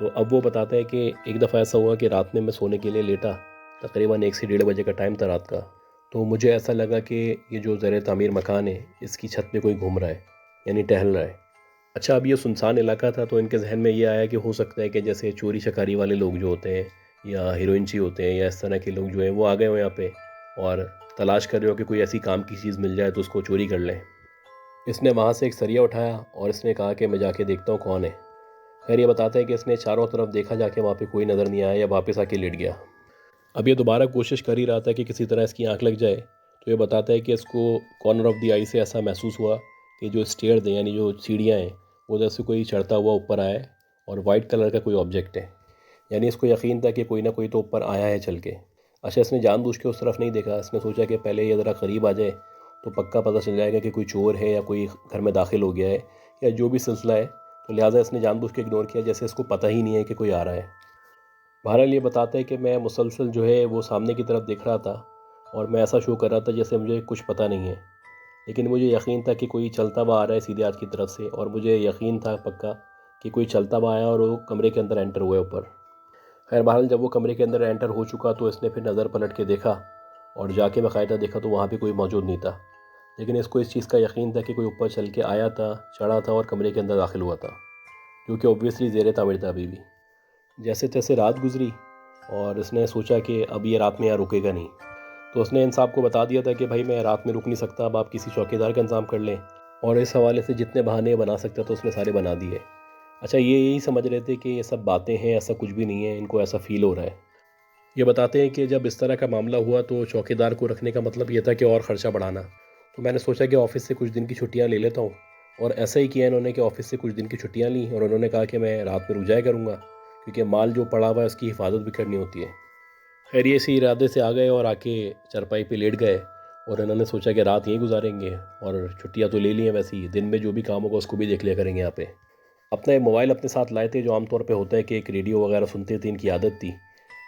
تو اب وہ بتاتا ہے کہ ایک دفعہ ایسا ہوا کہ رات میں سونے کے لیے لیٹا، تقریباً 1 سے 1:30 بجے کا ٹائم تھا رات کا، تو مجھے ایسا لگا کہ یہ جو زیر تعمیر مکان ہے اس کی چھت پہ کوئی گھوم رہا ہے، یعنی ٹہل رہا ہے۔ اچھا، اب یہ سنسان علاقہ تھا تو ان کے ذہن میں یہ آیا کہ ہو سکتا ہے کہ جیسے چوری چکاری والے لوگ جو ہوتے ہیں یا ہیروئنچی ہوتے ہیں یا اس طرح کے لوگ جو ہیں وہ آ گئے ہوں یہاں پہ اور تلاش کر رہے ہو کہ کوئی ایسی کام کی چیز مل جائے تو اس کو چوری کر لیں۔ اس نے وہاں سے ایک سریا اٹھایا اور اس نے کہا کہ میں جا کے دیکھتا ہوں کون ہے۔ خیر، یہ بتاتا ہے کہ اس نے چاروں طرف دیکھا، جا کے وہاں پہ کوئی نظر نہیں آیا یا واپس آ کے لیٹ گیا۔ اب یہ دوبارہ کوشش کر ہی رہا تھا کہ کسی طرح اس کی آنکھ لگ جائے، تو یہ بتاتا ہے کہ اس کو کارنر آف دی آئی سے ایسا محسوس ہوا کہ جو اسٹیئر دیں یعنی جو سیڑھیاں ہیں وہ ادھر سے کوئی چڑھتا ہوا اوپر آیا ہے اور وائٹ کلر کا کوئی آبجیکٹ ہے، یعنی اس کو یقین تھا کہ کوئی نہ کوئی تو اوپر آیا ہے چل کے۔ اچھا، اس نے جان بوجھ کے اس طرف نہیں دیکھا، اس نے سوچا کہ پہلے یہ ذرا قریب آ جائے تو پکا پتہ چل جائے گا کہ کوئی چور ہے یا کوئی گھر میں داخل ہو گیا ہے یا جو بھی سلسلہ ہے، تو لہٰذا اس نے جان بوجھ کے اگنور کیا، جیسے اس کو پتہ ہی نہیں ہے کہ کوئی آ رہا ہے۔ بہرحال یہ بتاتا ہے کہ میں مسلسل جو ہے وہ سامنے کی طرف دیکھ رہا تھا اور میں ایسا شو کر رہا تھا جیسے مجھے کچھ پتہ نہیں ہے، لیکن مجھے یقین تھا کہ کوئی چلتا ہوا آ رہا ہے سیدھے ہاتھ کی طرف سے، اور مجھے یقین تھا پکا کہ کوئی چلتا ہوا آیا اور وہ کمرے کے اندر انٹر ہوا ہے اوپر۔ خیر بہرحال جب وہ کمرے کے اندر انٹر ہو چکا تو اس نے پھر نظر پلٹ کے دیکھا اور جا کے باقاعدہ دیکھا تو وہاں پہ کوئی موجود نہیں تھا، لیکن اس کو اس چیز کا یقین تھا کہ کوئی اوپر چل کے آیا تھا، چڑھا تھا اور کمرے کے اندر داخل ہوا تھا، کیونکہ اوبویسلی زیر تعمیر تھا ابھی بھی۔ جیسے تیسے رات گزری اور اس نے سوچا کہ اب یہ رات میں یہاں رکے گا نہیں، تو اس نے ان صاحب کو بتا دیا تھا کہ بھائی میں رات میں رک نہیں سکتا، اب آپ کسی چوکیدار کا انتظام کر لیں، اور اس حوالے سے جتنے بہانے بنا سکتا تو اس نے سارے بنا دیے۔ اچھا، یہ یہی سمجھ رہے تھے کہ یہ سب باتیں ہیں، ایسا کچھ بھی نہیں ہے، ان کو ایسا فیل ہو رہا ہے۔ یہ بتاتے ہیں کہ جب اس طرح کا معاملہ ہوا تو چوکیدار کو رکھنے کا مطلب یہ تھا کہ اور خرچہ بڑھانا، تو میں نے سوچا کہ آفس سے کچھ دن کی چھٹیاں لے لیتا ہوں، اور ایسا ہی کیا انہوں نے کہ آفس سے کچھ دن کی چھٹیاں لیں اور انہوں نے کہا کہ میں رات میں رک جایا کروں گا، کیونکہ مال جو پڑا ہوا ہے اس کی حفاظت بھی کرنی ہوتی ہے۔ خیر، یہ اسی ارادے سے آ گئے اور آ کے چرپائی پہ لیٹ گئے، اور انہوں نے سوچا کہ رات یہیں گزاریں گے، اور چھٹیاں تو لے لی ہیں ویسے ہی، دن میں جو بھی کام ہوگا اس کو بھی دیکھ لیا کریں گے یہاں پہ۔ اپنا ایک موبائل اپنے ساتھ لائے تھے، جو عام طور پہ ہوتا ہے کہ ایک ریڈیو وغیرہ سنتے تھے، ان کی عادت تھی،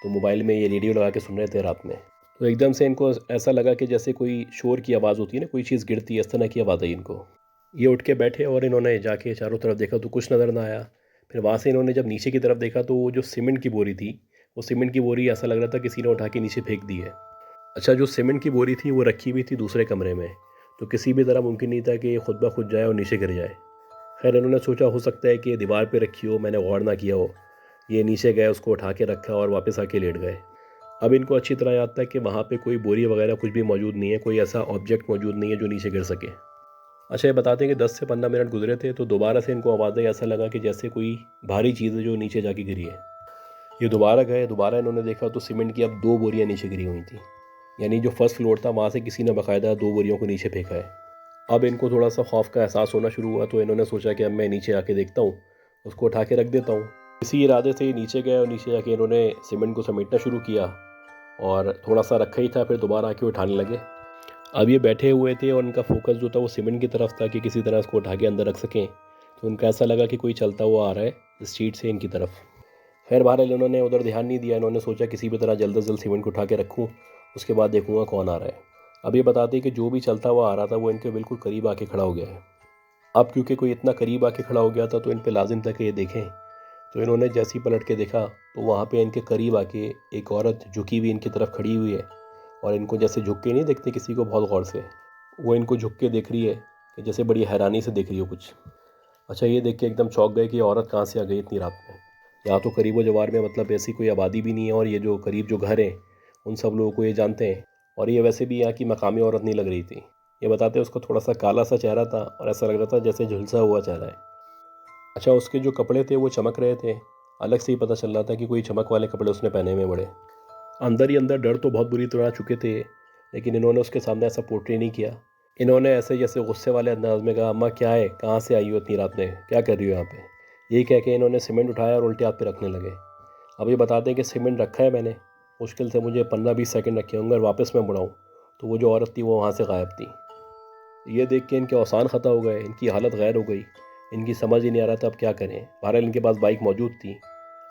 تو موبائل میں یہ ریڈیو لگا کے سن رہے تھے رات میں، تو ایک دم سے ان کو ایسا لگا کہ جیسے کوئی شور کی آواز ہوتی ہے نا، کوئی چیز گرتی ہے، اس طرح کی آواز آئی ان کو۔ یہ اٹھ کے بیٹھے اور انہوں نے جا کے چاروں طرف دیکھا تو کچھ نظر نہ آیا۔ پھر وہاں سے انہوں نے جب نیچے کی طرف دیکھا تو وہ جو سیمنٹ کی بوری تھی، وہ سیمنٹ کی بوری ایسا لگ رہا تھا کسی نے اٹھا کے نیچے پھینک دی ہے۔ اچھا، جو سیمنٹ کی بوری تھی وہ رکھی ہوئی تھی دوسرے کمرے میں، تو کسی بھی طرح ممکن نہیں تھا کہ یہ خود بخود جائے اور نیچے گر جائے۔ خیر، انہوں نے سوچا ہو سکتا ہے کہ دیوار پہ رکھی ہو، میں نے غور نہ کیا ہو، یہ نیچے گئے، اس کو اٹھا کے رکھا اور واپس آ کے لیٹ گئے۔ اب ان کو اچھی طرح یاد تھا کہ وہاں پہ کوئی بوری وغیرہ کچھ بھی موجود نہیں ہے، کوئی ایسا آبجیکٹ موجود نہیں ہے جو نیچے گر سکے۔ اچھا، یہ بتاتے ہیں کہ 10 سے 15 منٹ گزرے تھے تو دوبارہ سے ان کو آواز آئی، ایسا لگا کہ جیسے کوئی بھاری چیز ہے جو نیچے جا کے گری ہے۔ یہ دوبارہ گئے، دوبارہ انہوں نے دیکھا تو سیمنٹ کی اب 2 بوریاں نیچے گری ہوئی تھیں، یعنی جو فرسٹ فلور تھا وہاں سے کسی نے باقاعدہ 2 بوریوں کو نیچے پھینکا ہے۔ اب ان کو تھوڑا سا خوف کا احساس ہونا شروع ہوا، تو انہوں نے سوچا کہ اب میں نیچے آ کے دیکھتا ہوں، اس کو اٹھا کے رکھ دیتا ہوں۔ اسی ارادے سے یہ نیچے گئے اور نیچے جا کے انہوں نے سیمنٹ کو سمیٹنا شروع کیا، اور تھوڑا سا رکھا ہی تھا، پھر دوبارہ آ کے اٹھانے لگے۔ اب یہ بیٹھے ہوئے تھے اور ان کا فوکس جو تھا وہ سیمنٹ کی طرف تھا کہ کسی طرح اس کو اٹھا کے اندر رکھ سکیں، تو ان کا ایسا لگا کہ کوئی چلتا ہوا آ رہا ہے اس سیٹ سے ان کی طرف۔ خیر بہرحال انہوں نے ادھر دھیان نہیں دیا، انہوں نے سوچا کسی بھی طرح جلد از جلد سیمنٹ کو اٹھا کے رکھوں، اس کے بعد دیکھوں گا کون آ رہا ہے۔ اب یہ بتاتے ہیں کہ جو بھی چلتا ہوا آ رہا تھا وہ ان کے بالکل قریب آ کے کھڑا ہو گیا ہے۔ اب کیونکہ کوئی اتنا قریب آ کے کھڑا ہو گیا تھا تو ان پہ لازم تھا کہ یہ دیکھیں، تو انہوں نے جیسے ہی پلٹ کے دیکھا تو وہاں پہ ان کے قریب آ کے ایک عورت جھکی ہوئی ان کی طرف کھڑی ہوئی ہے، اور ان کو جیسے جھک کے نہیں دیکھتے کسی کو بہت غور سے، وہ ان کو جھک کے دیکھ رہی ہے کہ جیسے بڑی حیرانی سے دیکھ رہی ہو کچھ۔ اچھا، یہ دیکھ کے ایک دم چونک گئے کہ یہ عورت کہاں سے آ گئی اتنی رات میں۔ یہاں تو قریب و جوار میں مطلب ایسی کوئی آبادی بھی نہیں ہے، اور یہ جو قریب جو گھر ہیں ان سب لوگوں کو یہ جانتے ہیں، اور یہ ویسے بھی یہاں کی مقامی عورت نہیں لگ رہی تھی۔ یہ بتاتے ہیں اس کو تھوڑا سا کالا سا چہرہ تھا اور ایسا لگ رہا تھا جیسے جھلسا ہوا چہرہ ہے۔ اچھا، اس کے جو کپڑے تھے وہ چمک رہے تھے، الگ سے ہی پتہ چل رہا تھا کہ کوئی چمک والے کپڑے اس نے پہنے ہوئے بڑے۔ اندر ہی اندر ڈر تو بہت بری طرح چکے تھے، لیکن انہوں نے اس کے سامنے ایسا پورٹری نہیں کیا۔ انہوں نے ایسے جیسے غصے والے انداز میں کہا، اماں کیا ہے، کہاں سے آئی ہو اتنی رات میں، کیا کر رہی ہو یہاں پہ؟ یہی کہہ کے انہوں نے سیمنٹ اٹھایا اور الٹے ہاتھ پہ رکھنے لگے۔ اب یہ بتاتے ہیں کہ سیمنٹ رکھا ہے میں نے، مشکل سے مجھے 15-20 سیکنڈ رکھے ہوں گے، اور واپس میں مڑاؤں تو وہ جو عورت تھی وہ وہاں سے غائب تھی۔ یہ دیکھ کے ان کے اوسان خطا ہو گئے، ان کی حالت غیر ہو گئی، ان کی سمجھ ہی نہیں آ رہا تھا اب کیا کریں۔ بہرحال ان کے پاس بائک موجود تھی،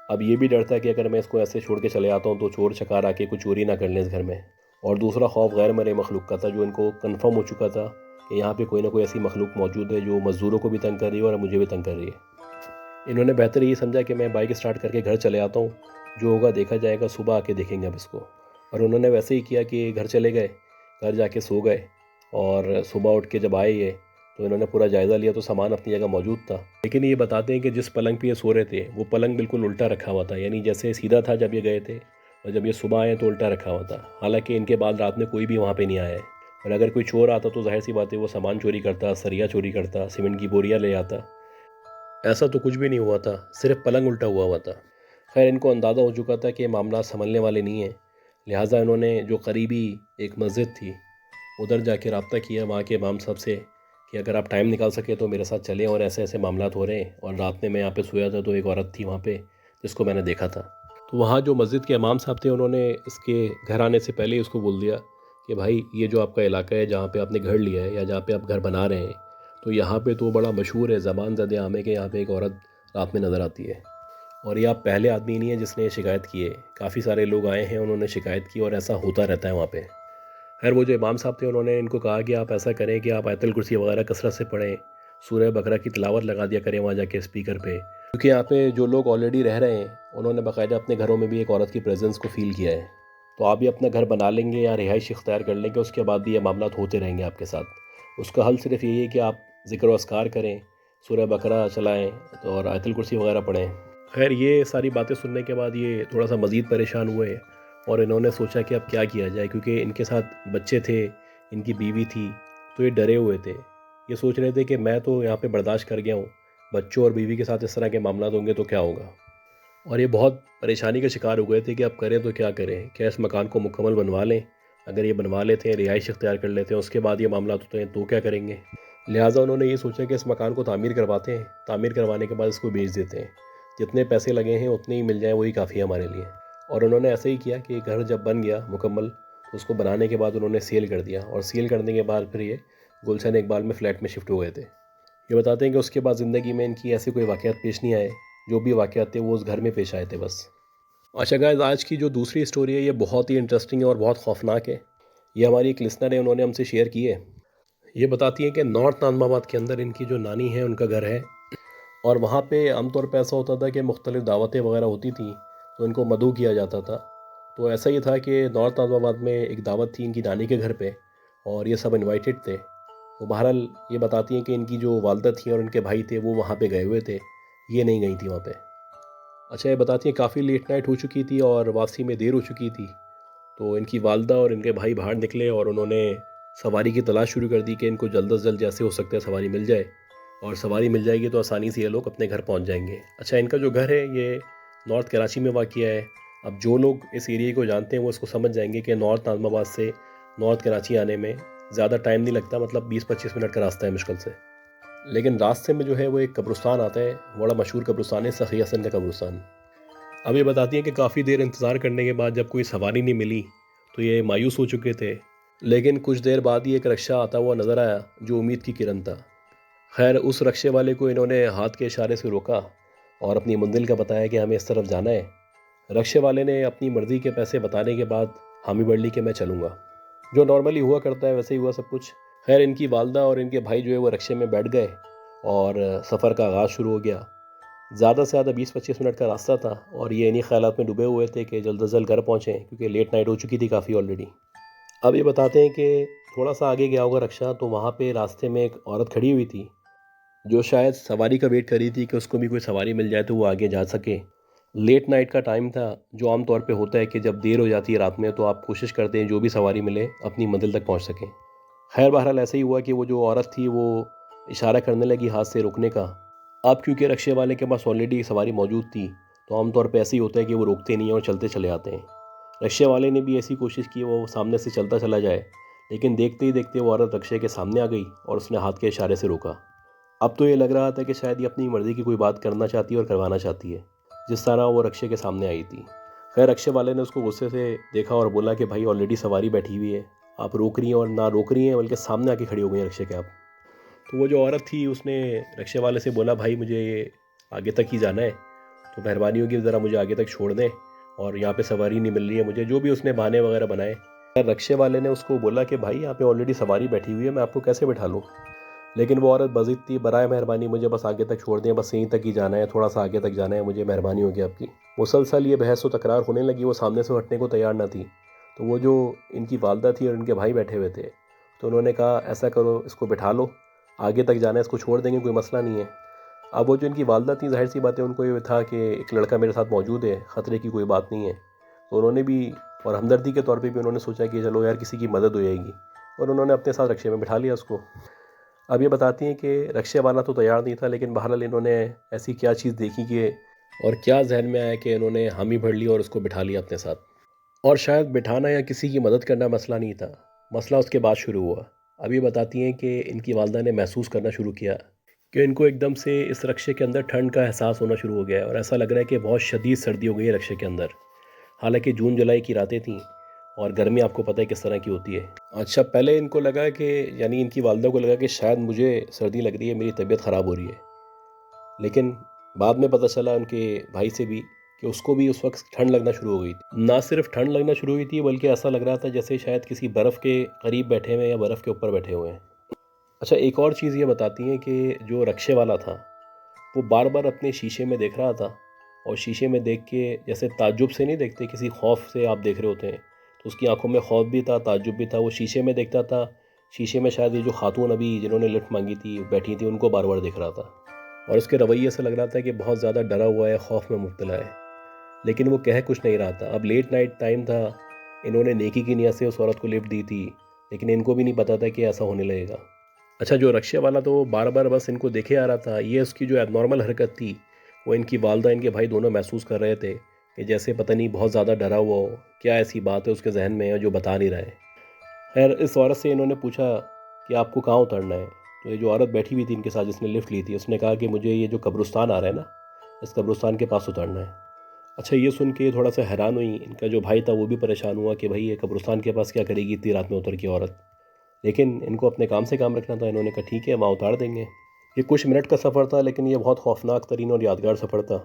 اب یہ بھی ڈر تھا کہ اگر میں اس کو ایسے چھوڑ کے چلے آتا ہوں تو چور چکار آ کے کوئی چوری نہ کر لیں اس گھر میں، اور دوسرا خوف غیر مرئے مخلوق کا تھا، جو ان کو کنفرم ہو چکا تھا کہ یہاں پہ کوئی نہ کوئی ایسی مخلوق موجود ہے جو مزدوروں کو بھی تنگ کر رہی ہے اور مجھے بھی تنگ کر رہی ہے۔ انہوں نے بہتر یہ سمجھا کہ میں بائک اسٹارٹ کر کے گھر چلے آتا ہوں، جو ہوگا دیکھا جائے گا، صبح آ کے دیکھیں گے اب اس کو۔ اور انہوں نے ویسے ہی کیا کہ گھر چلے گئے، گھر جا کے سو گئے، اور صبح اٹھ کے جب آئے یہ تو انہوں نے پورا جائزہ لیا تو سامان اپنی جگہ موجود تھا، لیکن یہ بتاتے ہیں کہ جس پلنگ پہ یہ سو رہے تھے وہ پلنگ بالکل الٹا رکھا ہوا تھا، یعنی جیسے سیدھا تھا جب یہ گئے تھے، اور جب یہ صبح آئے تو الٹا رکھا ہوا تھا۔ حالانکہ ان کے بعد رات میں کوئی بھی وہاں پہ نہیں آیا ہے، اور اگر کوئی چور آتا تو ظاہر سی بات ہے وہ سامان چوری کرتا، سریا چوری کرتا، سیمنٹ کی بوریاں لے آتا۔ ایسا تو کچھ بھی نہیں ہوا تھا، صرف پلنگ الٹا ہوا تھا۔ خیر ان کو اندازہ ہو چکا تھا کہ معاملات سنبھلنے والے نہیں ہیں، لہٰذا انہوں نے جو قریبی ایک مسجد تھی ادھر جا کے رابطہ کیا وہاں کے امام صاحب سے کہ اگر آپ ٹائم نکال سکے تو میرے ساتھ چلیں، اور ایسے ایسے معاملات ہو رہے ہیں، اور رات میں یہاں پہ سویا تھا تو ایک عورت تھی وہاں پہ جس کو میں نے دیکھا تھا۔ تو وہاں جو مسجد کے امام صاحب تھے انہوں نے اس کے گھر آنے سے پہلے ہی اس کو بول دیا کہ بھائی یہ جو آپ کا علاقہ ہے جہاں پہ آپ نے گھر لیا ہے یا جہاں پہ آپ گھر بنا رہے ہیں، تو یہاں پہ تو بڑا مشہور ہے، زبان زد عام ہے کہ یہاں پہ ایک عورت رات میں نظر آتی ہے، اور یہ آپ پہلے آدمی نہیں ہیں جس نے یہ شکایت کی ہے، کافی سارے لوگ آئے ہیں انہوں نے شکایت کی، اور ایسا ہوتا رہتا ہے وہاں پہ۔ خیر وہ جو امام صاحب تھے انہوں نے ان کو کہا کہ آپ ایسا کریں کہ آپ آیت الکرسی وغیرہ کثرت سے پڑھیں، سورہ بقرہ کی تلاوت لگا دیا کریں وہاں جا کے اسپیکر پہ، کیونکہ یہاں پہ جو لوگ آلریڈی رہ رہے ہیں انہوں نے باقاعدہ اپنے گھروں میں بھی ایک عورت کی پریزنس کو فیل کیا ہے، تو آپ بھی اپنا گھر بنا لیں گے یا رہائش اختیار کر لیں گے، اس کے بعد بھی یہ معاملات ہوتے رہیں گے آپ کے ساتھ۔ اس کا حل صرف یہی ہے کہ آپ ذکر و اذکار کریں، سورہ بقرہ چلائیں اور آیت الکرسی وغیرہ پڑھیں۔ خیر یہ ساری باتیں سننے کے بعد یہ تھوڑا سا مزید پریشان ہوئے، اور انہوں نے سوچا کہ اب کیا کیا جائے، کیونکہ ان کے ساتھ بچے تھے، ان کی بیوی تھی، تو یہ ڈرے ہوئے تھے، یہ سوچ رہے تھے کہ میں تو یہاں پہ برداشت کر گیا ہوں، بچوں اور بیوی کے ساتھ اس طرح کے معاملات ہوں گے تو کیا ہوگا، اور یہ بہت پریشانی کا شکار ہو گئے تھے کہ اب کریں تو کیا کریں، کیا اس مکان کو مکمل بنوا لیں، اگر یہ بنوا لیتے ہیں رہائش اختیار کر لیتے ہیں اس کے بعد یہ معاملات ہوتے ہیں تو کیا کریں گے۔ لہٰذا انہوں نے یہ سوچا کہ اس مکان کو تعمیر کرواتے ہیں، تعمیر کروانے کے بعد اس کو بیچ دیتے ہیں، جتنے پیسے لگے ہیں اتنے ہی مل جائیں وہی کافی ہے ہمارے لیے۔ اور انہوں نے ایسے ہی کیا کہ گھر جب بن گیا مکمل تو اس کو بنانے کے بعد انہوں نے سیل کر دیا، اور سیل کرنے کے بعد پھر یہ گلشن اقبال میں فلیٹ میں شفٹ ہو گئے تھے۔ یہ بتاتے ہیں کہ اس کے بعد زندگی میں ان کی ایسے کوئی واقعات پیش نہیں آئے، جو بھی واقعات تھے وہ اس گھر میں پیش آئے تھے بس۔ اچھا گائز آج کی جو دوسری اسٹوری ہے یہ بہت ہی انٹرسٹنگ ہے اور بہت خوفناک ہے، یہ ہماری ایک لسنر ہے انہوں نے ہم سے شیئر کی ہے۔ یہ بتاتی ہیں کہ نارتھ ناظم آباد کے اندر ان کی جو نانی ہے ان کا گھر ہے، اور وہاں پہ عام طور پہ ایسا ہوتا تھا کہ مختلف دعوتیں وغیرہ ہوتی تھیں تو ان کو مدعو کیا جاتا تھا۔ تو ایسا ہی تھا کہ نارتھ ناظم آباد میں ایک دعوت تھی ان کی نانی کے گھر پہ، اور یہ سب انوائٹڈ تھے۔ وہ بہرحال یہ بتاتی ہیں کہ ان کی جو والدہ تھیں اور ان کے بھائی تھے وہ وہاں پہ گئے ہوئے تھے، یہ نہیں گئی تھیں وہاں پہ۔ اچھا یہ بتاتی ہیں کافی لیٹ نائٹ ہو چکی تھی اور واپسی میں دیر ہو چکی تھی، تو ان کی والدہ اور ان کے بھائی باہر نکلے اور انہوں نے سواری کی تلاش شروع کر دی کہ ان کو جلد از جلد جیسے ہو سکتا ہے سواری مل جائے، اور سواری مل جائے گی تو آسانی سے یہ لوگ اپنے گھر پہنچ جائیں گے۔ اچھا ان کا جو گھر ہے یہ نارتھ کراچی میں واقع ہے۔ اب جو لوگ اس ایریے کو جانتے ہیں وہ اس کو سمجھ جائیں گے کہ نارتھ ناظم آباد سے نارتھ کراچی آنے میں زیادہ ٹائم نہیں لگتا، مطلب 20-25 منٹ کا راستہ ہے مشکل سے، لیکن راستے میں جو ہے وہ ایک قبرستان آتا ہے، بڑا مشہور قبرستان ہے سخی حسن کا قبرستان۔ اب یہ بتاتی ہیں کہ کافی دیر انتظار کرنے کے بعد جب کوئی سواری نہیں ملی تو یہ مایوس ہو چکے تھے، لیکن کچھ دیر بعد ہی ایک رکشہ آتا ہوا نظر آیا جو امید کی کرن تھا۔ خیر اس رکشے والے کو انہوں نے ہاتھ کے اشارے سے روکا اور اپنی منزل کا بتایا کہ ہمیں اس طرف جانا ہے۔ رکشے والے نے اپنی مرضی کے پیسے بتانے کے بعد حامی بڑھ لی کہ میں چلوں گا، جو نارملی ہوا کرتا ہے ویسے ہی ہوا سب کچھ۔ خیر ان کی والدہ اور ان کے بھائی جو ہے وہ رکشے میں بیٹھ گئے اور سفر کا آغاز شروع ہو گیا۔ زیادہ سے زیادہ 20-25 منٹ کا راستہ تھا، اور یہ انہی خیالات میں ڈوبے ہوئے تھے کہ جلد از جلد گھر پہنچیں کیونکہ لیٹ نائٹ ہو چکی تھی کافی آلریڈی۔ اب یہ بتاتے ہیں کہ تھوڑا سا آگے گیا ہوگا رکشہ تو وہاں پہ راستے میں ایک عورت کھڑی ہوئی تھی جو شاید سواری کا ویٹ کر رہی تھی کہ اس کو بھی کوئی سواری مل جائے تو وہ آگے جا سکے۔ لیٹ نائٹ کا ٹائم تھا، جو عام طور پہ ہوتا ہے کہ جب دیر ہو جاتی ہے رات میں تو آپ کوشش کرتے ہیں جو بھی سواری ملے اپنی منزل تک پہنچ سکیں۔ خیر بہرحال ایسا ہی ہوا کہ وہ جو عورت تھی وہ اشارہ کرنے لگی ہاتھ سے رکنے کا۔ اب کیونکہ رکشے والے کے پاس آلریڈی سواری موجود تھی تو عام طور پہ ایسے ہی ہوتا ہے کہ وہ روکتے نہیں ہیں اور چلتے چلے آتے ہیں۔ رکشے والے نے بھی ایسی کوشش کی وہ سامنے سے چلتا چلا جائے، لیکن دیکھتے ہی دیکھتے وہ عورت رکشے کے سامنے آ گئی اور اس نے ہاتھ کے اشارے سے روکا۔ اب تو یہ لگ رہا تھا کہ شاید یہ اپنی مرضی کی کوئی بات کرنا چاہتی ہے اور کروانا چاہتی ہے، جس طرح وہ رکشے کے سامنے آئی تھی۔ خیر رکشے والے نے اس کو غصے سے دیکھا اور بولا کہ بھائی آلریڈی سواری بیٹھی ہوئی ہے، آپ روک رہی ہیں، اور نہ روک رہی ہیں بلکہ سامنے آ کے کھڑی ہو گئی ہیں رکشے کے آپ۔ تو وہ جو عورت تھی اس نے رکشے والے سے بولا بھائی مجھے آگے تک ہی جانا ہے، تو مہربانی ہوگی ذرا مجھے آگے تک چھوڑ دیں، اور یہاں پہ سواری نہیں مل رہی ہے مجھے، جو بھی اس نے بہانے وغیرہ بنائے۔ رکشے والے نے اس کو بولا کہ بھائی یہاں پہ آلریڈی سواری بیٹھی ہوئی ہے، میں آپ کو کیسے بٹھا لوں۔ لیکن وہ عورت بضد تھی، برائے مہربانی مجھے بس آگے تک چھوڑ دیں، بس یہیں تک ہی جانا ہے، تھوڑا سا آگے تک جانا ہے مجھے، مہربانی ہوگی آپ کی۔ مسلسل یہ بحث و تکرار ہونے لگی، وہ سامنے سے ہٹنے کو تیار نہ تھی۔ تو وہ جو ان کی والدہ تھی اور ان کے بھائی بیٹھے ہوئے تھے، تو انہوں نے کہا ایسا کرو، اس کو بٹھا لو، آگے تک جانا ہے، اس کو چھوڑ دیں گے، کوئی مسئلہ نہیں ہے۔ اب وہ جو ان کی والدہ تھی، ظاہر سی بات ہے ان کو یہ تھا کہ ایک لڑکا میرے ساتھ موجود ہے، خطرے کی کوئی بات نہیں ہے، تو انہوں نے بھی، اور ہمدردی کے طور پہ بھی انہوں نے سوچا کہ چلو یار کسی کی مدد ہو جائے گی، اور انہوں نے اپنے ساتھ رکشے میں بٹھا لیا اس کو۔ اب یہ بتاتی ہیں کہ رکشے والا تو تیار نہیں تھا، لیکن بہرحال انہوں نے ایسی کیا چیز دیکھی کہ، اور کیا ذہن میں آیا کہ انہوں نے حامی بھر لی اور اس کو بٹھا لیا اپنے ساتھ۔ اور شاید بٹھانا یا کسی کی مدد کرنا مسئلہ نہیں تھا، مسئلہ اس کے بعد شروع ہوا۔ اب یہ بتاتی ہیں کہ ان کی والدہ نے محسوس کرنا شروع کیا کہ ان کو ایک دم سے اس رکشے کے اندر ٹھنڈ کا احساس ہونا شروع ہو گیا ہے، اور ایسا لگ رہا ہے کہ بہت شدید سردی ہو گئی ہے رکشے کے اندر، حالانکہ جون جولائی کی راتیں تھیں، اور گرمی آپ کو پتہ ہے کس طرح کی ہوتی ہے۔ اچھا، پہلے ان کو لگا کہ، یعنی ان کی والدہ کو لگا کہ شاید مجھے سردی لگ رہی ہے، میری طبیعت خراب ہو رہی ہے، لیکن بعد میں پتہ چلا ان کے بھائی سے بھی کہ اس کو بھی اس وقت ٹھنڈ لگنا شروع ہو گئی تھی۔ نہ صرف ٹھنڈ لگنا شروع ہوئی تھی، بلکہ ایسا لگ رہا تھا جیسے شاید کسی برف کے قریب بیٹھے ہوئے ہیں یا برف کے اوپر بیٹھے ہوئے ہیں۔ اچھا، ایک اور چیز یہ بتاتی ہیں کہ جو رکشے والا تھا وہ بار بار اپنے شیشے میں دیکھ رہا تھا، اور شیشے میں دیکھ کے جیسے تعجب سے نہیں دیکھتے، کسی خوف سے آپ دیکھ رہے ہوتے ہیں، تو اس کی آنکھوں میں خوف بھی تھا، تعجب بھی تھا، وہ شیشے میں دیکھتا تھا، شیشے میں شاید یہ جو خاتون ابھی جنہوں نے لفٹ مانگی تھی بیٹھی تھی ان کو بار بار دیکھ رہا تھا، اور اس کے رویے سے لگ رہا تھا کہ بہت زیادہ ڈرا ہوا ہے، خوف میں مبتلا ہے، لیکن وہ کہہ کچھ نہیں رہا تھا۔ اب لیٹ نائٹ ٹائم تھا، انہوں نے نیکی کی نیت سے اس عورت کو لفٹ دی تھی، لیکن ان کو بھی نہیں پتا تھا کہ ایسا ہونے لگے گا۔ اچھا، جو رکشے والا تو وہ بار بار بس ان کو دیکھے آ رہا تھا، یہ اس کی جو ایب نارمل حرکت تھی وہ ان کی والدہ، ان کے بھائی دونوں محسوس کر رہے تھے کہ جیسے پتہ نہیں بہت زیادہ ڈرا ہوا ہو، کیا ایسی بات ہے اس کے ذہن میں جو بتا نہیں رہا ہے۔ خیر، اس عورت سے انہوں نے پوچھا کہ آپ کو کہاں اترنا ہے، تو یہ جو عورت بیٹھی ہوئی تھی ان کے ساتھ جس نے لفٹ لی تھی، اس نے کہا کہ مجھے یہ جو قبرستان آ رہا ہے نا، اس قبرستان کے پاس اترنا ہے۔ اچھا، یہ سن کے تھوڑا سا حیران ہوئی، ان کا جو بھائی تھا وہ بھی پریشان ہوا کہ بھائی یہ قبرستان کے پاس کیا کرے گی اتنی رات میں اتر کے عورت، لیکن ان کو اپنے کام سے کام رکھنا تھا، انہوں نے کہا ٹھیک ہے وہاں اتار دیں گے۔ یہ کچھ منٹ کا سفر تھا، لیکن یہ بہت خوفناک ترین اور یادگار سفر تھا۔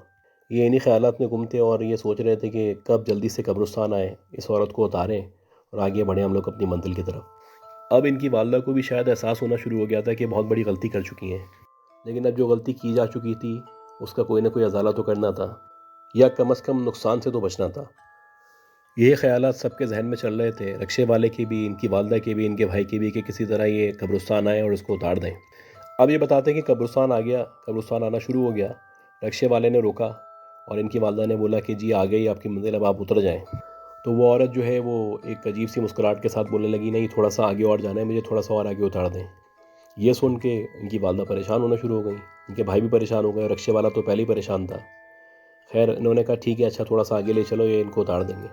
یہ انہی خیالات میں گم تھے اور یہ سوچ رہے تھے کہ کب جلدی سے قبرستان آئے، اس عورت کو اتاریں اور آگے بڑھیں ہم لوگ اپنی منزل کی طرف۔ اب ان کی والدہ کو بھی شاید احساس ہونا شروع ہو گیا تھا کہ بہت بڑی غلطی کر چکی ہیں، لیکن اب جو غلطی کی جا چکی تھی اس کا کوئی نہ کوئی ازالہ تو کرنا تھا، یا کم از کم نقصان سے تو بچنا تھا۔ یہ خیالات سب کے ذہن میں چل رہے تھے، رکشے والے کے بھی، ان کی والدہ کے بھی، ان کے بھائی کے بھی، کہ کسی طرح یہ قبرستان آئے اور اس کو اتار دیں۔ اب یہ بتاتے ہیں کہ قبرستان آ گیا، قبرستان آنا شروع ہو گیا، رکشے والے نے روکا اور ان کی والدہ نے بولا کہ جی آ گئی آپ کی منزل، اب آپ اتر جائیں۔ تو وہ عورت جو ہے وہ ایک عجیب سی مسکراہٹ کے ساتھ بولنے لگی نہیں تھوڑا سا آگے اور جانا ہے، مجھے تھوڑا سا اور آگے اتار دیں۔ یہ سن کے ان کی والدہ پریشان ہونا شروع ہو گئی، ان کے بھائی بھی پریشان ہو گئے، رکشے والا تو پہلے ہی پریشان تھا۔ خیر، انہوں نے کہا ٹھیک ہے، اچھا تھوڑا سا آگے لے چلو، یہ ان کو اتار دیں گے۔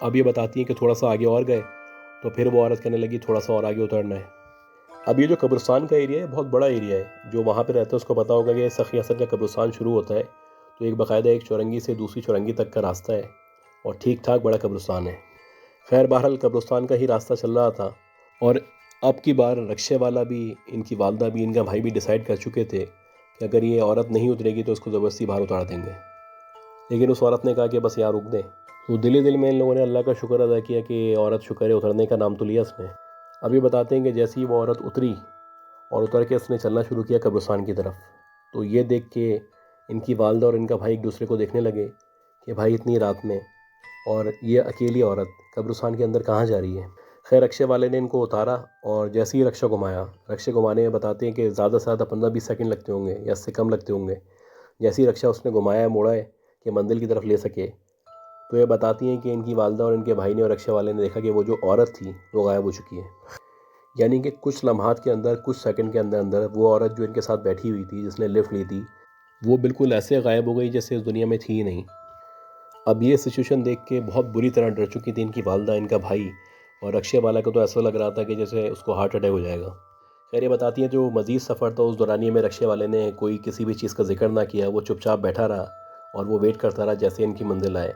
اب یہ بتاتی ہیں کہ تھوڑا سا آگے اور گئے تو پھر وہ عورت کہنے لگی تھوڑا سا اور آگے اترنا ہے۔ اب یہ جو قبرستان کا ایریا ہے بہت بڑا ایریا ہے، جو وہاں پہ رہتا ہے اس کو پتہ ہوگا کہ سخی حسن کا قبرستان شروع ہوتا ہے تو ایک باقاعدہ ایک چورنگی سے دوسری چورنگی تک کا راستہ ہے، اور ٹھیک ٹھاک بڑا قبرستان ہے۔ خیر، بہرحال قبرستان کا ہی راستہ چل رہا تھا، اور اب کی بار رکشے والا بھی، ان کی والدہ بھی، ان کا بھائی بھی ڈیسائیڈ کر چکے تھے کہ اگر یہ عورت نہیں اترے گی تو اس کو زبردستی باہر اتار دیں گے، لیکن اس عورت نے کہا کہ بس یہاں رک دیں۔ تو دل ہی دل میں ان لوگوں نے اللہ کا شکر ادا کیا کہ عورت شکر ہے اترنے کا نام تو لیا اس نے۔ اب یہ بتاتے ہیں کہ جیسے ہی وہ عورت اتری اور اتر کے اس نے چلنا شروع کیا قبرستان کی طرف، تو یہ دیکھ کے ان کی والدہ اور ان کا بھائی ایک دوسرے کو دیکھنے لگے کہ بھائی اتنی رات میں اور یہ اکیلی عورت قبرستان کے اندر کہاں جا رہی ہے۔ خیر، رکشے والے نے ان کو اتارا اور جیسے ہی رکشہ گھمایا، رکشے گھمانے میں بتاتے ہیں کہ زیادہ سے زیادہ 15-20 سیکنڈ لگتے ہوں گے یا اس سے کم لگتے ہوں گے، جیسے ہی رکشہ اس نے گھمایا موڑا ہے کہ منزل کی طرف لے سکے، تو یہ بتاتی ہیں کہ ان کی والدہ اور ان کے بھائی نے اور رکشے والے نے دیکھا کہ وہ جو عورت تھی وہ غائب ہو چکی ہے، یعنی کہ کچھ لمحات کے اندر، کچھ سیکنڈ کے اندر اندر وہ عورت جو ان کے ساتھ بیٹھی ہوئی تھی جس نے لفٹ لی تھی وہ بالکل ایسے غائب ہو گئی جیسے اس دنیا میں تھی ہی نہیں۔ اب یہ سچویشن دیکھ کے بہت بری طرح ڈر چکی تھی ان کی والدہ، ان کا بھائی، اور رکشے والا کو تو ایسا لگ رہا تھا کہ جیسے اس کو ہارٹ اٹیک ہو جائے گا۔ خیر، یہ بتاتی ہیں جو مزید سفر تھا اس دورانیے میں رکشے والے نے کوئی کسی بھی چیز کا ذکر نہ کیا، وہ چپ چاپ بیٹھا رہا اور وہ ویٹ کرتا رہا جیسے ان کی منزل آئے۔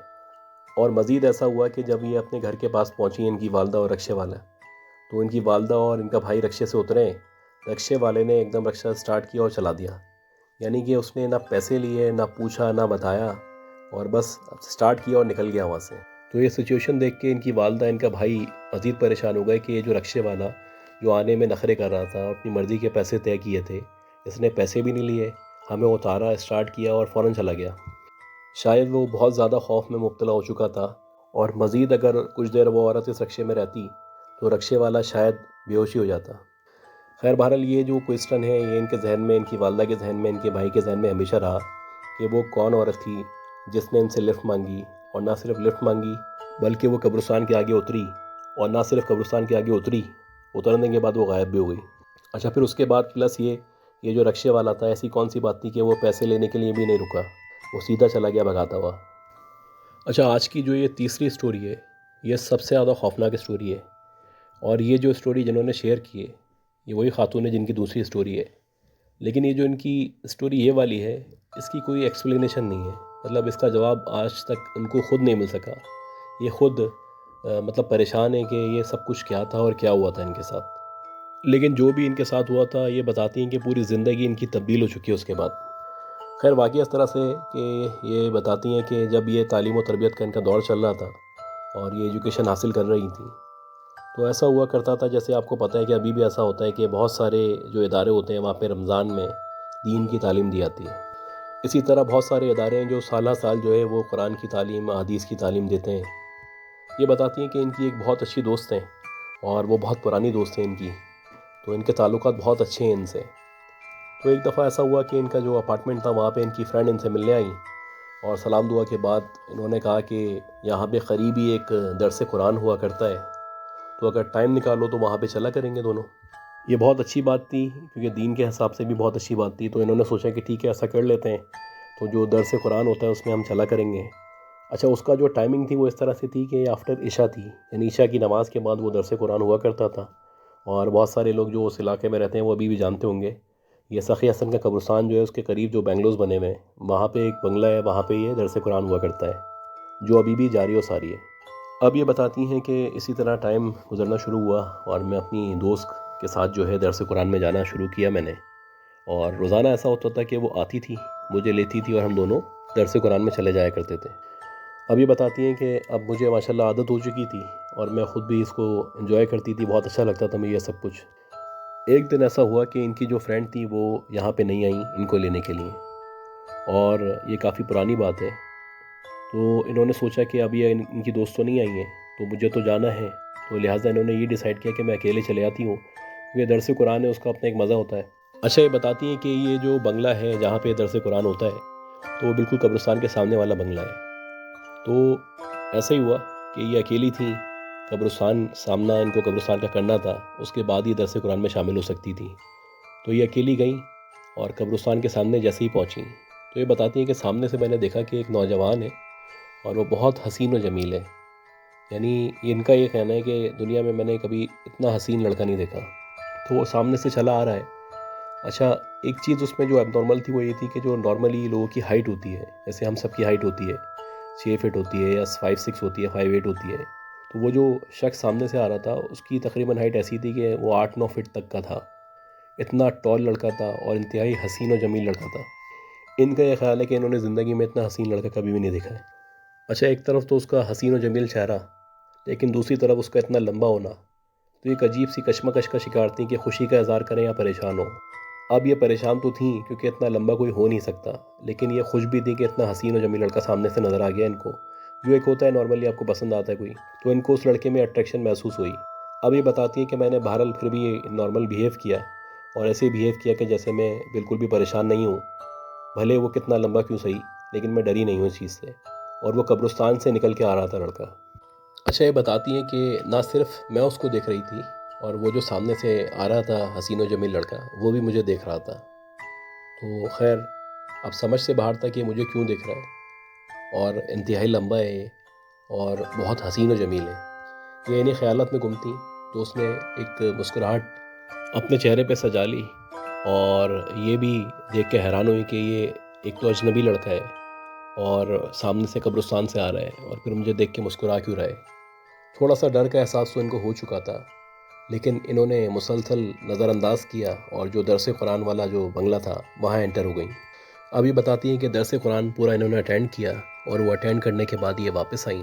اور مزید ایسا ہوا کہ جب یہ اپنے گھر کے پاس پہنچی ان کی والدہ اور رکشے والا، تو ان کی والدہ اور ان کا بھائی رکشے سے اترے، رکشے والے نے ایک دم رکشہ سٹارٹ کیا اور چلا دیا، یعنی کہ اس نے نہ پیسے لیے، نہ پوچھا، نہ بتایا، اور بس سٹارٹ کیا اور نکل گیا وہاں سے۔ تو یہ سچویشن دیکھ کے ان کی والدہ، ان کا بھائی مزید پریشان ہو گئے کہ یہ جو رکشے والا جو آنے میں نخرے کر رہا تھا، اپنی مرضی کے پیسے طے کیے تھے، اس نے پیسے بھی نہیں لیے، ہمیں اتارا، اسٹارٹ کیا اور فوراً چلا گیا۔ شاید وہ بہت زیادہ خوف میں مبتلا ہو چکا تھا، اور مزید اگر کچھ دیر وہ عورت اس رکشے میں رہتی تو رکشے والا شاید بے ہوشی ہو جاتا۔ خیر بہرحال یہ جو کوئسچن ہے یہ ان کے ذہن میں، ان کی والدہ کے ذہن میں، ان کے بھائی کے ذہن میں ہمیشہ رہا کہ وہ کون عورت تھی جس نے ان سے لفٹ مانگی، اور نہ صرف لفٹ مانگی بلکہ وہ قبرستان کے آگے اتری، اور نہ صرف قبرستان کے آگے اتری، اترنے کے بعد وہ غائب بھی ہو گئی۔ اچھا، پھر اس کے بعد پلس یہ جو رکشے والا تھا، ایسی کون سی بات تھی کہ وہ پیسے لینے کے لیے بھی نہیں رکا، وہ سیدھا چلا گیا بھگاتا ہوا۔ اچھا، آج کی جو یہ تیسری سٹوری ہے یہ سب سے زیادہ خوفناک سٹوری ہے، اور یہ جو سٹوری جنہوں نے شیئر کی ہے یہ وہی خاتون ہے جن کی دوسری سٹوری ہے، لیکن یہ جو ان کی سٹوری یہ والی ہے اس کی کوئی ایکسپلینیشن نہیں ہے، مطلب اس کا جواب آج تک ان کو خود نہیں مل سکا۔ یہ خود مطلب پریشان ہے کہ یہ سب کچھ کیا تھا اور کیا ہوا تھا ان کے ساتھ، لیکن جو بھی ان کے ساتھ ہوا تھا یہ بتاتی ہیں کہ پوری زندگی ان کی تبدیل ہو چکی ہے اس کے بعد۔ خیر واقعہ اس طرح سے کہ یہ بتاتی ہیں کہ جب یہ تعلیم و تربیت کا ان کا دور چل رہا تھا اور یہ ایجوکیشن حاصل کر رہی تھیں، تو ایسا ہوا کرتا تھا، جیسے آپ کو پتہ ہے کہ ابھی بھی ایسا ہوتا ہے کہ بہت سارے جو ادارے ہوتے ہیں وہاں پہ رمضان میں دین کی تعلیم دی جاتی ہے۔ اسی طرح بہت سارے ادارے ہیں جو سالہ سال جو ہے وہ قرآن کی تعلیم، احادیث کی تعلیم دیتے ہیں۔ یہ بتاتی ہیں کہ ان کی ایک بہت اچھی دوست ہیں، اور وہ بہت پرانی دوست ہیں ان کی، تو ان کے تعلقات بہت اچھے ہیں ان سے۔ تو ایک دفعہ ایسا ہوا کہ ان کا جو اپارٹمنٹ تھا وہاں پہ ان کی فرینڈ ان سے ملنے آئیں، اور سلام دعا کے بعد انہوں نے کہا کہ یہاں پہ قریب ہی ایک درس قرآن ہوا کرتا ہے، تو اگر ٹائم نکالو تو وہاں پہ چلا کریں گے دونوں۔ یہ بہت اچھی بات تھی کیونکہ دین کے حساب سے بھی بہت اچھی بات تھی، تو انہوں نے سوچا کہ ٹھیک ہے ایسا کر لیتے ہیں، تو جو درس قرآن ہوتا ہے اس میں ہم چلا کریں گے۔ اچھا، اس کا جو ٹائمنگ تھی وہ اس طرح سے تھی کہ آفٹر عشاء تھی، یعنی عشاء کی نماز کے بعد وہ درس قرآن ہوا کرتا تھا، اور بہت سارے لوگ جو اس علاقے میں رہتے ہیں وہ ابھی بھی جانتے ہوں گے۔ یہ سخی حسن کا قبرستان جو ہے اس کے قریب جو بنگلوز بنے ہوئے ہیں وہاں پہ ایک بنگلہ ہے، وہاں پہ یہ درس قرآن ہوا کرتا ہے جو ابھی بھی جاری و ساری ہے۔ اب یہ بتاتی ہیں کہ اسی طرح ٹائم گزرنا شروع ہوا، اور میں اپنی دوست کے ساتھ جو ہے درس قرآن میں جانا شروع کیا میں نے، اور روزانہ ایسا ہوتا تھا کہ وہ آتی تھی، مجھے لیتی تھی، اور ہم دونوں درس قرآن میں چلے جایا کرتے تھے۔ اب یہ بتاتی ہیں کہ اب مجھے ماشاءاللہ عادت ہو چکی تھی، اور میں خود بھی اس کو انجوائے کرتی تھی، بہت اچھا لگتا تھا مجھے یہ سب کچھ۔ ایک دن ایسا ہوا کہ ان کی جو فرینڈ تھی وہ یہاں پہ نہیں آئیں ان کو لینے کے لیے، اور یہ کافی پرانی بات ہے، تو انہوں نے سوچا کہ ابھی ان کی دوست تو نہیں آئی ہیں تو مجھے تو جانا ہے، تو لہٰذا انہوں نے یہ ڈیسائیڈ کیا کہ میں اکیلے چلے آتی ہوں، کیونکہ درس قرآن ہے اس کا اپنا ایک مزہ ہوتا ہے۔ اچھا، یہ بتاتی ہیں کہ یہ جو بنگلہ ہے جہاں پہ درس قرآن ہوتا ہے تو وہ بالکل قبرستان کے سامنے والا بنگلہ ہے، تو ایسا ہی ہوا کہ یہ اکیلی تھیں، قبرستان سامنا ان کو قبرستان کا کرنا تھا، اس کے بعد ہی درس قرآن میں شامل ہو سکتی تھیں، تو یہ اکیلی گئیں اور قبرستان کے سامنے جیسے ہی پہنچیں تو یہ بتاتی ہیں کہ سامنے سے میں نے دیکھا کہ ایک نوجوان ہے، اور وہ بہت حسین و جمیل ہے، یعنی ان کا یہ کہنا ہے کہ دنیا میں میں نے کبھی اتنا حسین لڑکا نہیں دیکھا، تو وہ سامنے سے چلا آ رہا ہے۔ اچھا، ایک چیز اس میں جو اب نارمل تھی وہ یہ تھی کہ جو نارملی لوگوں کی ہائٹ ہوتی ہے، جیسے ہم سب کی ہائٹ ہوتی ہے 6 فٹ ہوتی ہے، یا 5'6" ہوتی ہے، 5'8" ہوتی ہے، تو وہ جو شخص سامنے سے آ رہا تھا اس کی تقریباً ہائٹ ایسی تھی کہ وہ 8-9 فٹ تک کا تھا، اتنا ٹال لڑکا تھا اور انتہائی حسین و جمیل لڑکا تھا۔ ان کا یہ خیال ہے کہ انہوں نے زندگی میں اتنا حسین لڑکا کبھی بھی نہیں دیکھا ہے۔ اچھا، ایک طرف تو اس کا حسین و جمیل چہرہ، لیکن دوسری طرف اس کا اتنا لمبا ہونا، تو ایک عجیب سی کشمکش کا شکار تھی کہ خوشی کا اظہار کریں یا پریشان ہو۔ اب یہ پریشان تو تھیں کیونکہ اتنا لمبا کوئی ہو نہیں سکتا، لیکن یہ خوش بھی تھی کہ اتنا حسین و جمیل لڑکا سامنے سے نظر آ گیا ان کو، جو ایک ہوتا ہے نارملی آپ کو پسند آتا ہے کوئی، تو ان کو اس لڑکے میں اٹریکشن محسوس ہوئی۔ اب یہ بتاتی ہیں کہ میں نے بہرحال پھر بھی نارمل بیہیو کیا، اور ایسے بیہیو کیا کہ جیسے میں بالکل بھی پریشان نہیں ہوں، بھلے وہ کتنا لمبا کیوں صحیح، لیکن میں ڈری نہیں ہوں اس چیز سے، اور وہ قبرستان سے نکل کے آ رہا تھا لڑکا۔ اچھا، یہ بتاتی ہیں کہ نہ صرف میں اس کو دیکھ رہی تھی، اور وہ جو سامنے سے آ رہا تھا حسین و جمیل لڑکا وہ بھی مجھے دیکھ رہا تھا، تو خیر اب سمجھ سے باہر تھا کہ مجھے کیوں دیکھ رہا ہے، اور انتہائی لمبا ہے یہ، اور بہت حسین و جمیل ہے۔ یہ انہیں خیالات میں گم تھی، تو اس نے ایک مسکراہٹ اپنے چہرے پہ سجا لی، اور یہ بھی دیکھ کے حیران ہوئی کہ یہ ایک تو اجنبی لڑکا ہے اور سامنے سے قبرستان سے آ رہا ہے، اور پھر مجھے دیکھ کے مسکرا کیوں رہا ہے۔ تھوڑا سا ڈر کا احساس تو ان کو ہو چکا تھا، لیکن انہوں نے مسلسل نظر انداز کیا، اور جو درس قرآن والا جو بنگلہ تھا وہاں انٹر ہو گئیں۔ اب یہ بتاتی ہیں کہ درس قرآن پورا انہوں نے اٹینڈ کیا، اور وہ اٹینڈ کرنے کے بعد یہ واپس آئیں،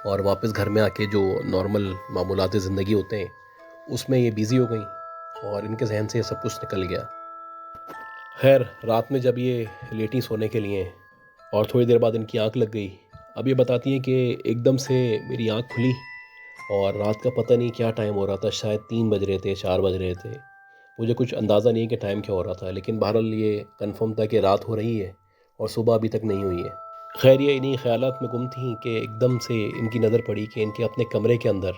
اور واپس گھر میں آ کے جو نارمل معمولات زندگی ہوتے ہیں اس میں یہ بیزی ہو گئیں اور ان کے ذہن سے یہ سب کچھ نکل گیا۔ خیر رات میں جب یہ لیٹیں سونے کے لیے اور تھوڑی دیر بعد ان کی آنکھ لگ گئی، اب یہ بتاتی ہیں کہ ایک دم سے میری آنکھ کھلی اور رات کا پتہ نہیں کیا ٹائم ہو رہا تھا، شاید 3 بج رہے تھے، 4 بج رہے تھے، مجھے کچھ اندازہ نہیں کہ ٹائم کیا ہو رہا تھا، لیکن بہرحال یہ کنفرم تھا کہ رات ہو رہی ہے اور صبح ابھی تک نہیں ہوئی ہے۔ خیر یہ انہی خیالات میں گم تھیں کہ ایک دم سے ان کی نظر پڑی کہ ان کے اپنے کمرے کے اندر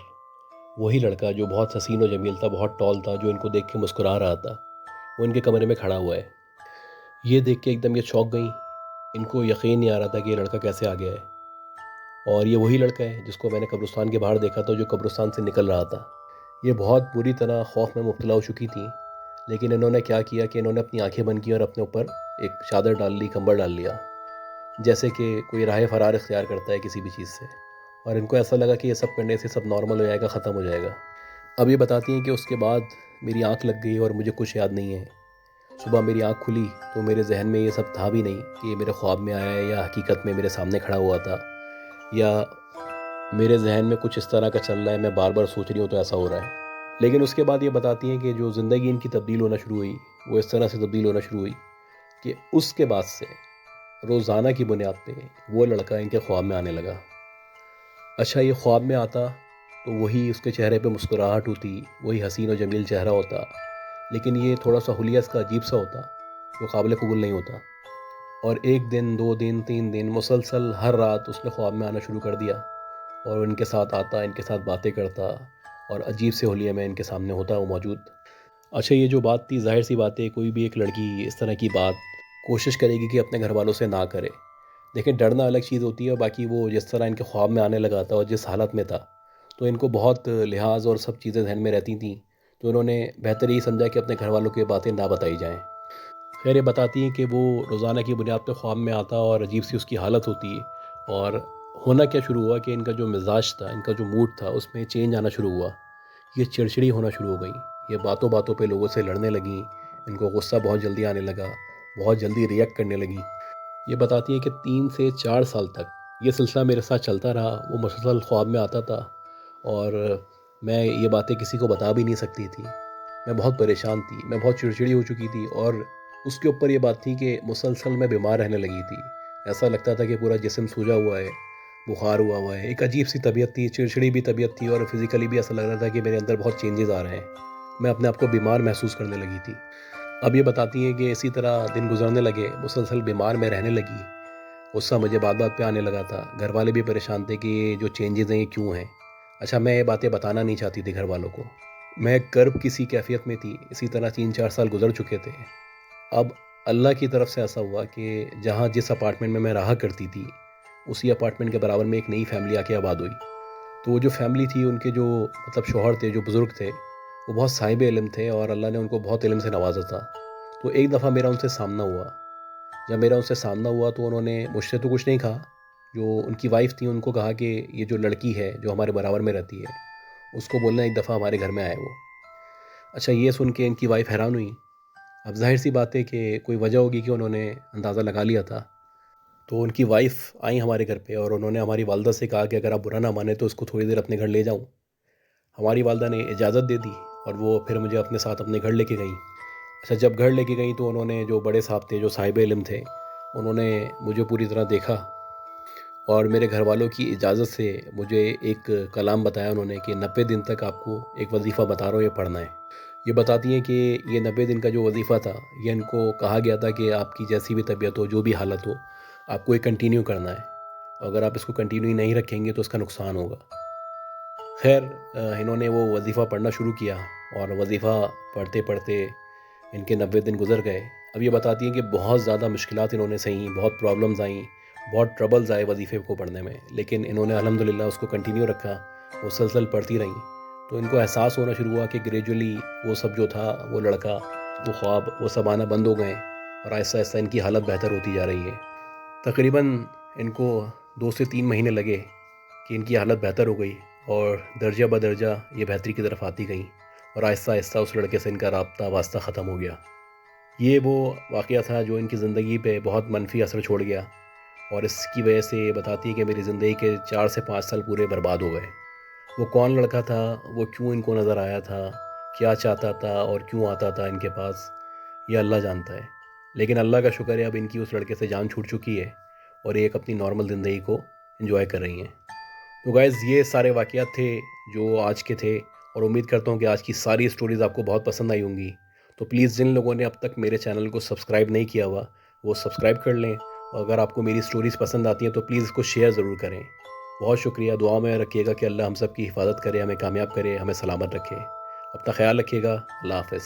وہی لڑکا جو بہت حسین و جمیل تھا، بہت ٹال تھا، جو ان کو دیکھ کے مسکرا رہا تھا، وہ ان کے کمرے میں کھڑا ہوا ہے۔ یہ دیکھ کے ایک دم یہ چونک گئیں، ان کو یقین نہیں آ رہا تھا کہ یہ لڑکا کیسے آ گیا ہے، اور یہ وہی لڑکا ہے جس کو میں نے قبرستان کے باہر دیکھا تھا، جو قبرستان سے نکل رہا تھا۔ یہ بہت بری طرح خوف میں مبتلا ہو چکی تھیں، لیکن انہوں نے کیا کیا کہ انہوں نے اپنی آنکھیں بند کی اور اپنے اوپر ایک چادر ڈال لی، کمبل ڈال لیا، جیسے کہ کوئی راہ فرار اختیار کرتا ہے کسی بھی چیز سے، اور ان کو ایسا لگا کہ یہ سب کرنے سے سب نارمل ہو جائے گا، ختم ہو جائے گا۔ اب یہ بتاتی ہیں کہ اس کے بعد میری آنکھ لگ گئی اور مجھے کچھ یاد نہیں ہے۔ صبح میری آنکھ کھلی تو میرے ذہن میں یہ سب تھا بھی نہیں کہ یہ میرے خواب میں آیا ہے یا حقیقت میں میرے سامنے کھڑا ہوا تھا، یا میرے ذہن میں کچھ اس طرح کا چل رہا ہے، میں بار بار سوچ رہی ہوں تو ایسا ہو رہا ہے۔ لیکن اس کے بعد یہ بتاتی ہیں کہ جو زندگی ان کی تبدیل ہونا شروع ہوئی وہ اس طرح سے تبدیل ہونا شروع ہوئی کہ اس کے بعد سے روزانہ کی بنیاد پہ وہ لڑکا ان کے خواب میں آنے لگا۔ اچھا یہ خواب میں آتا تو وہی اس کے چہرے پہ مسکراہٹ ہوتی، وہی حسین و جمیل چہرہ ہوتا، لیکن یہ تھوڑا سا حلیہ اس کا عجیب سا ہوتا جو قابل قبول نہیں ہوتا۔ اور ایک دن، 2 دن، 3 دن مسلسل ہر رات اس نے خواب میں آنا شروع کر دیا اور ان کے ساتھ آتا، ان کے ساتھ باتیں کرتا اور عجیب سے حلیے میں ان کے سامنے ہوتا وہ موجود۔ اچھا یہ جو بات تھی، ظاہر سی بات ہے کوئی بھی ایک لڑکی اس طرح کی بات کوشش کرے گی کہ اپنے گھر والوں سے نہ کرے۔ لیکن ڈرنا الگ چیز ہوتی ہے، باقی وہ جس طرح ان کے خواب میں آنے لگا تھا اور جس حالت میں تھا تو ان کو بہت لحاظ اور سب چیزیں ذہن میں رہتی تھیں، تو انہوں نے بہتر یہی سمجھا کہ اپنے گھر والوں کی باتیں نہ بتائی جائیں۔ خیر یہ بتاتی ہیں کہ وہ روزانہ کی بنیاد پہ خواب میں آتا اور عجیب سی اس کی حالت ہوتی، اور ہونا کیا شروع ہوا کہ ان کا جو مزاج تھا، ان کا جو موڈ تھا، اس میں چینج آنا شروع ہوا۔ یہ چڑچڑی ہونا شروع ہو گئیں، یہ باتوں باتوں پہ لوگوں سے لڑنے لگیں، ان کو غصہ بہت جلدی آنے لگا، بہت جلدی ریئیکٹ کرنے لگیں۔ یہ بتاتی ہیں کہ 3 سے 4 سال تک یہ سلسلہ میرے ساتھ چلتا رہا، وہ مسلسل خواب میں آتا تھا اور میں یہ باتیں کسی کو بتا بھی نہیں سکتی تھی، میں بہت پریشان تھی، میں بہت چڑچڑی ہو چکی تھی، اور اس کے اوپر یہ بات تھی کہ مسلسل میں بیمار رہنے لگی تھی، ایسا لگتا تھا کہ پورا جسم سوجا ہوا ہے، بخار ہوا ہے، ایک عجیب سی طبیعت تھی، چڑچڑی بھی طبیعت تھی، اور فزیکلی بھی ایسا لگ رہا تھا کہ میرے اندر بہت چینجز آ رہے ہیں، میں اپنے آپ کو بیمار محسوس کرنے لگی تھی۔ اب یہ بتاتی ہیں کہ اسی طرح دن گزرنے لگے، مسلسل بیمار میں رہنے لگی، غصہ مجھے بات بات پہ آنے لگا تھا، گھر والے بھی پریشان تھے کہ یہ جو چینجز ہیں یہ کیوں ہیں۔ اچھا میں یہ باتیں بتانا نہیں چاہتی تھی گھر والوں کو، میں کرب کسی کیفیت میں تھی، اسی طرح 3-4 سال گزر چکے تھے۔ اب اللہ کی طرف سے ایسا ہوا کہ جہاں جس اپارٹمنٹ میں رہا کرتی تھی، اسی اپارٹمنٹ کے برابر میں ایک نئی فیملی آ کے آباد ہوئی۔ تو وہ جو فیملی تھی، ان کے جو شوہر تھے، جو بزرگ تھے، وہ بہت صاحب علم تھے اور اللہ نے ان کو بہت علم سے نوازا تھا۔ تو ایک دفعہ میرا ان سے سامنا ہوا، جب میرا ان سے سامنا ہوا تو انہوں نے مجھ سے تو کچھ نہیں کہا، جو ان کی وائف تھی ان کو کہا کہ یہ جو لڑکی ہے جو ہمارے برابر میں رہتی ہے اس کو بولنا ایک دفعہ ہمارے گھر میں آئے وہ۔ اچھا یہ سن کے ان کی وائف حیران ہوئی۔ اب ظاہر سی بات ہے کہ کوئی وجہ ہوگی کہ انہوں نے اندازہ لگا لیا تھا، تو ان کی وائف آئیں ہمارے گھر پہ اور انہوں نے ہماری والدہ سے کہا کہ اگر آپ برا نہ مانیں تو اس کو تھوڑی دیر اپنے گھر لے جاؤں۔ ہماری والدہ نے اجازت دے دی اور وہ پھر مجھے اپنے ساتھ اپنے گھر لے کے گئیں۔ اچھا جب گھر لے کے گئیں تو انہوں نے، جو بڑے صاحب تھے، جو صاحب علم تھے، انہوں نے مجھے پوری طرح دیکھا اور میرے گھر والوں کی اجازت سے مجھے ایک کلام بتایا انہوں نے کہ 90 دن تک آپ کو ایک وظیفہ بتا رہا ہوں، یہ پڑھنا ہے۔ یہ بتاتی ہیں کہ یہ 90 دن کا جو وظیفہ تھا، یہ ان کو کہا گیا تھا کہ آپ کی جیسی بھی طبیعت ہو، جو بھی حالت ہو، آپ کو یہ کنٹینیو کرنا ہے، اگر آپ اس کو کنٹینیو نہیں رکھیں گے تو اس کا نقصان ہوگا۔ خیر انہوں نے وہ وظیفہ پڑھنا شروع کیا اور وظیفہ پڑھتے پڑھتے ان کے 90 دن گزر گئے۔ اب یہ بتاتی ہیں کہ بہت زیادہ مشکلات انہوں نے سہیں، بہت پرابلمز آئیں، بہت ٹربلز آئے وظیفے کو پڑھنے میں، لیکن انہوں نے الحمدللہ اس کو کنٹینیو رکھا، مسلسل پڑھتی رہیں۔ تو ان کو احساس ہونا شروع ہوا کہ گریجولی وہ سب جو تھا، وہ لڑکا، وہ خواب، وہ سب آنا بند ہو گئے اور آہستہ آہستہ ان کی حالت بہتر ہوتی جا رہی ہے۔ تقریباً ان کو 2 سے 3 مہینے لگے کہ ان کی حالت بہتر ہو گئی اور درجہ بدرجہ یہ بہتری کی طرف آتی گئیں اور آہستہ آہستہ اس لڑکے سے ان کا رابطہ واسطہ ختم ہو گیا۔ یہ وہ واقعہ تھا جو ان کی زندگی پہ بہت منفی اثر چھوڑ گیا، اور اس کی وجہ سے یہ بتاتی ہے کہ میری زندگی کے 4 سے 5 سال پورے برباد ہو گئے۔ وہ کون لڑکا تھا، وہ کیوں ان کو نظر آیا تھا، کیا چاہتا تھا اور کیوں آتا تھا ان کے پاس، یہ اللہ جانتا ہے۔ لیکن اللہ کا شکر ہے اب ان کی اس لڑکے سے جان چھوٹ چکی ہے اور یہ ایک اپنی نارمل زندگی کو انجوائے کر رہی ہیں۔ تو گائز یہ سارے واقعات تھے جو آج کے تھے، اور امید کرتا ہوں کہ آج کی ساری اسٹوریز آپ کو بہت پسند آئی ہوں گی۔ تو پلیز جن لوگوں نے اب تک میرے چینل کو سبسکرائب نہیں کیا ہوا وہ سبسکرائب کر لیں، اور اگر آپ کو میری اسٹوریز پسند آتی ہیں تو پلیز اس کو شیئر ضرور کریں۔ بہت شکریہ، دعا میں رکھیے گا کہ اللہ ہم سب کی حفاظت کرے، ہمیں کامیاب کرے، ہمیں سلامت رکھے۔ اپنا خیال رکھیے گا، اللہ حافظ۔